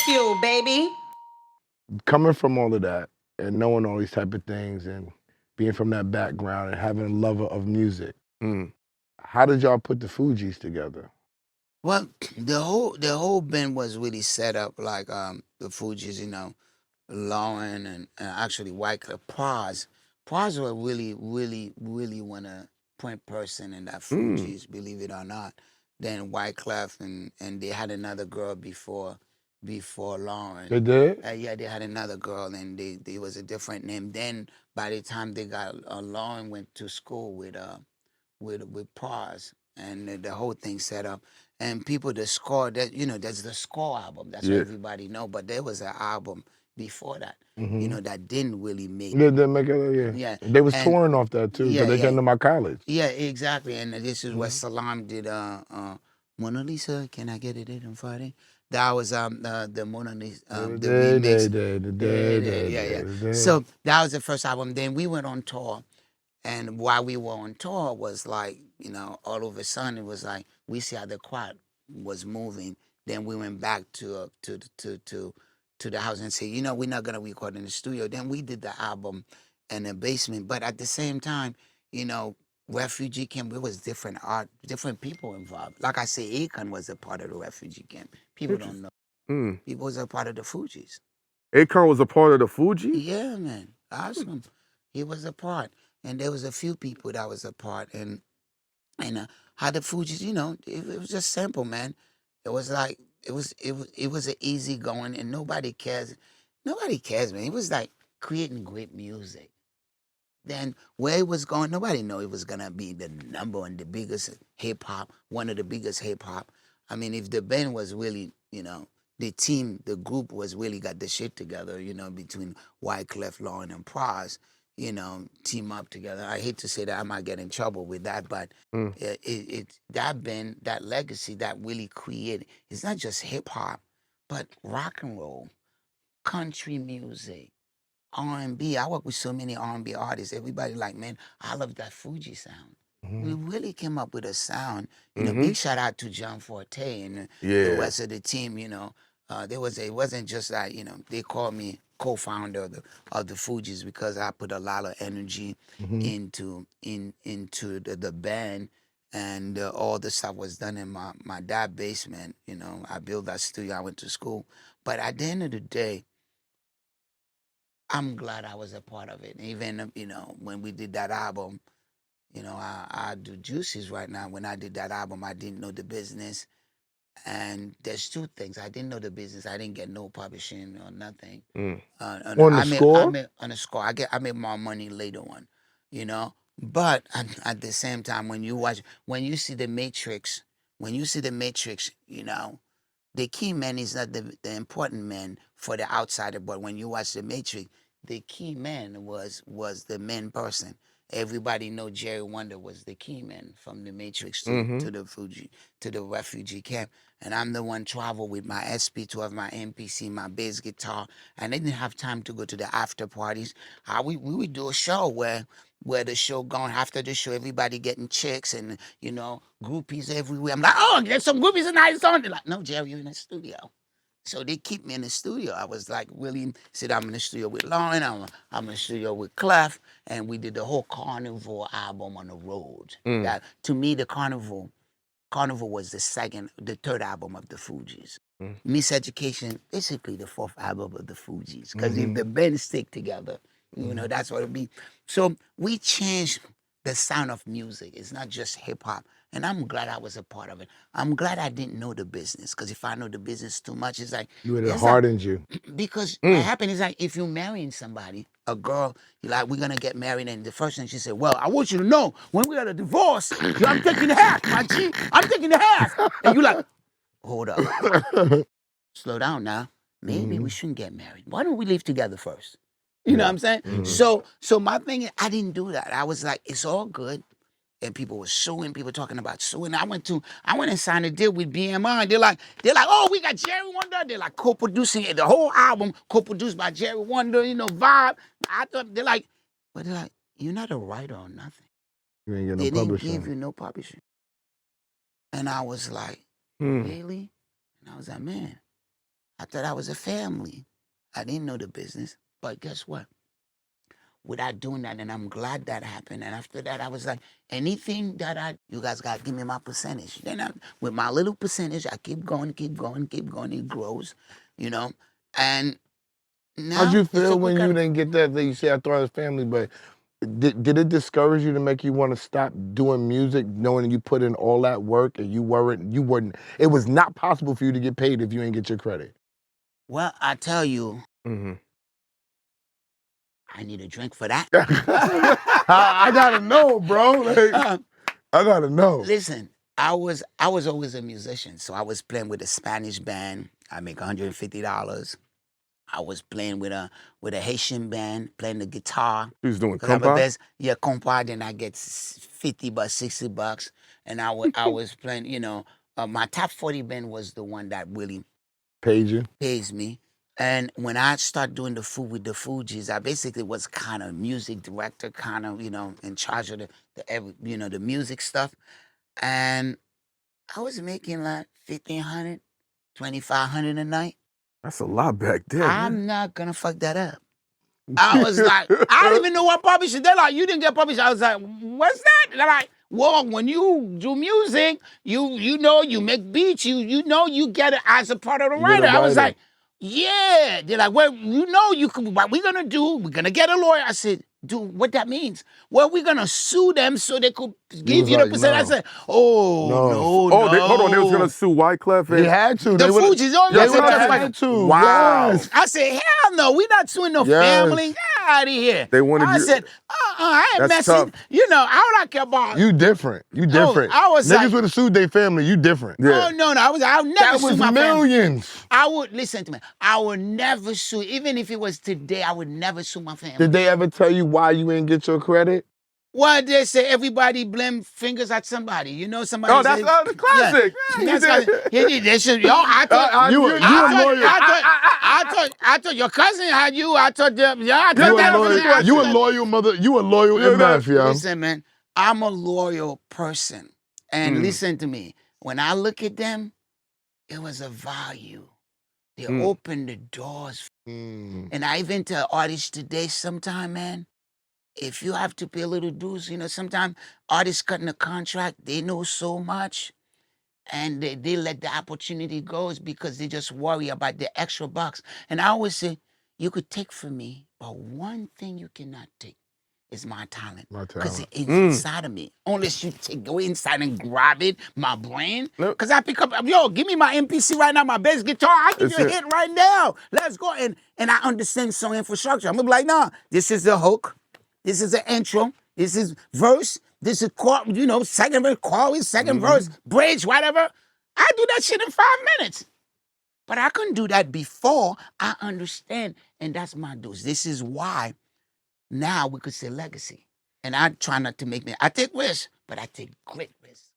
Bagfuel, baby. Coming from all of that and knowing all these type of things and being from that background and having a lover of music, how did y'all put the Fugees together? Well, the whole band was really set up like the Fugees, Lauren and actually Wycliffe Paz. Paz was really one a point person in that Fugees, believe it or not. Then Wycliffe and they had another girl before Lauren. They did? Yeah, they had another girl and they was a different name. Then by the time they got Lauren went to school with Paz and the whole thing set up. And people, the score that that's the score album. That's what Yeah. everybody know. But there was an album before that, Mhm. that didn't really make. Yeah, they make it. Yeah. Yeah, They was and touring off that too yeah, because they came yeah, to my college. yeah, exactly. And this is what Salam did. Mona Lisa, can I get it in on Friday? That was the Mona Lisa the remix. Yeah. So that was the first album. Then we went on tour. And while we were on tour was like, all of a sudden it was like we see how the quad was moving. Then we went back to the house and said, we're not gonna record in the studio. Then we did the album in the basement. But at the same time, refugee camp, it was different art, different people involved. Like I say, Akon was a part of the refugee camp. People don't know. He was a part of the Fugees. Akon was a part of the Fugees? Yeah, man. Awesome. He was a part. And there was a few people that was a part. And how the Fugees, it was just simple, man. It was like it was an easy going and nobody cares. Nobody cares, man. It was like creating great music. Then where it was going, nobody knew it was gonna be the number one, the biggest hip hop, one of the biggest hip hop. I mean, if the band was really, the team, the group was really got the shit together, between Wyclef, Lauren, and Pras, team up together. I hate to say that I might get in trouble with that, but that band, that legacy, that really created. It's not just hip hop, but rock and roll, country music. R&B. I work with so many R&B artists. Everybody like, man, I love that Fuji sound. We really came up with a sound. Big shout out to John Forte and the rest of the team. It wasn't just that. They called me co-founder of the Fugees because I put a lot of energy into the band. And all the stuff was done in my dad's basement. I built that studio. I went to school. But at the end of the day, I'm glad I was a part of it. Even when we did that album, I do Juices right now. When I did that album, I didn't know the business, and there's two things. I didn't know the business. I didn't get no publishing or nothing. On the I score? made on the score. I made more money later on, But at the same time, when you see the Matrix, the key man is not the important man for the outsider, but when you watch the Matrix, the key man was the main person. Everybody know Jerry Wonder was the key man from the Matrix to the refugee camp. And I'm the one travel with my SP12, my MPC, my bass guitar. And I didn't have time to go to the after parties. We would do a show where the show gone after the show, everybody getting chicks and groupies everywhere. I'm like, oh, there's some groupies in the song. They're like, no, Jerry, you're in the studio. So they keep me in the studio. I was like, really said I'm in the studio with Lauren, I'm in the studio with Clef, and we did the whole Carnival album on the road. That to me, the Carnival was the third album of the Fugees. Miseducation, basically the fourth album of the Fugees. Because if the band stick together, that's what it be. So we changed the sound of music. It's not just hip hop. And I'm glad I was a part of it. I'm glad I didn't know the business. Because if I know the business too much, it's like You would have it's like, hardened you. because what happened is like if you're marrying somebody, a girl, you're like, we're gonna get married, and the first thing she said, well, I want you to know when we got a divorce, I'm taking the half, my G. I'm taking the half. And you're like, hold up. Slow down now. Maybe we shouldn't get married. Why don't we live together first? You know what I'm saying? So my thing is, I didn't do that. I was like, it's all good. And people were suing, people talking about suing. I went and signed a deal with BMI. They're like, oh, we got Jerry Wonder. They're like co-producing it, the whole album, co-produced by Jerry Wonder, vibe. I thought they're like, you're not a writer or nothing. You ain't get They no didn't publishing. give you no publishing. And I was like, really? And I was like, man, I thought I was a family. I didn't know the business. But guess what? Without doing that, and I'm glad that happened. And after that, I was like, anything that you guys got to give me my percentage. Then with my little percentage, I keep going. It grows, you know. And How'd now you it's a feel good when you kind didn't get that you say I thought I was family, but did it discourage you to make you want to stop doing music, knowing you put in all that work and you weren't, it was not possible for you to get paid if you ain't get your credit? Well, I tell you, Mm-hmm. I need a drink for that. I gotta know, bro. Like, I gotta know. Listen, I was always a musician, so I was playing with a Spanish band. I make $150. I was playing with a Haitian band, playing the guitar. He was doing Cause I'm a compa? best, yeah, compa. Then I get $50, $60, and I was playing. My top 40 band was the one that really Paid you? pays me. And when I started doing the food with the Fugees, I basically was kind of music director, kind of in charge of the music stuff. And I was making like 1,500, 2,500 a night. That's a lot back then. I'm not gonna fuck that up. I was like, I don't even know what publisher. They're like, you didn't get published. I was like, what's that? They're like, well, when you do music, you make beats, you get it as a part of the You're the writer. I was writer. like, yeah. They're like, well, you can. What we're gonna do? We're gonna get a lawyer. I said, dude, what that means? Well, we're gonna sue them so they could give was you the like, percent. I no. said, oh No. no, Oh, no. hold on. They was gonna sue Wyclef. He had to. The They would've- Fugees. Oh, They yes, would that's have like- had to. Wow. Yes. I said, hell no, we're not suing no Yes. family. Get out of here. They wanted I you- said, I ain't That's messing. tough. I don't care about. You different. You different. I was Niggas like- would have sued their family. You different. Yeah. Oh no, I would never That sue was my family. millions. I would listen to me. I would never sue, even if it was today. I would never sue my family. Did they ever tell you why you ain't get your credit? Why they say everybody blame fingers at somebody? Somebody. Oh, that's the classic. Yeah, Yeah, that's classic. They should. Yo, I thought You a lawyer. I thought your cousin had you. I thought them. Yeah, I thought You a that loyal. was- You a loyal mother. You a loyal Yeah, MF, yo. Listen, man, I'm a loyal person. And listen to me. When I look at them, it was a value. They opened the doors. And I even tell artists today, sometime, man, if you have to pay a little dues, sometimes artists cutting a contract, they know so much. And they let the opportunity go because they just worry about the extra bucks. And I always say, you could take from me, but one thing you cannot take is my talent. My Because talent. it's inside of me. Unless you go inside and grab it, my brain. Nope. Because I pick up, give me my MPC right now, my bass guitar. I give you a hit right now. Let's go. And I understand song infrastructure. I'm going to be like, nah, this is the hook. This is the intro. This is verse. This is second verse, chorus, second verse, bridge, whatever. I do that shit in 5 minutes. But I couldn't do that before I understand. And that's my dues. This is why now we could say legacy. And I try not to make me, I take risks, but I take great risks.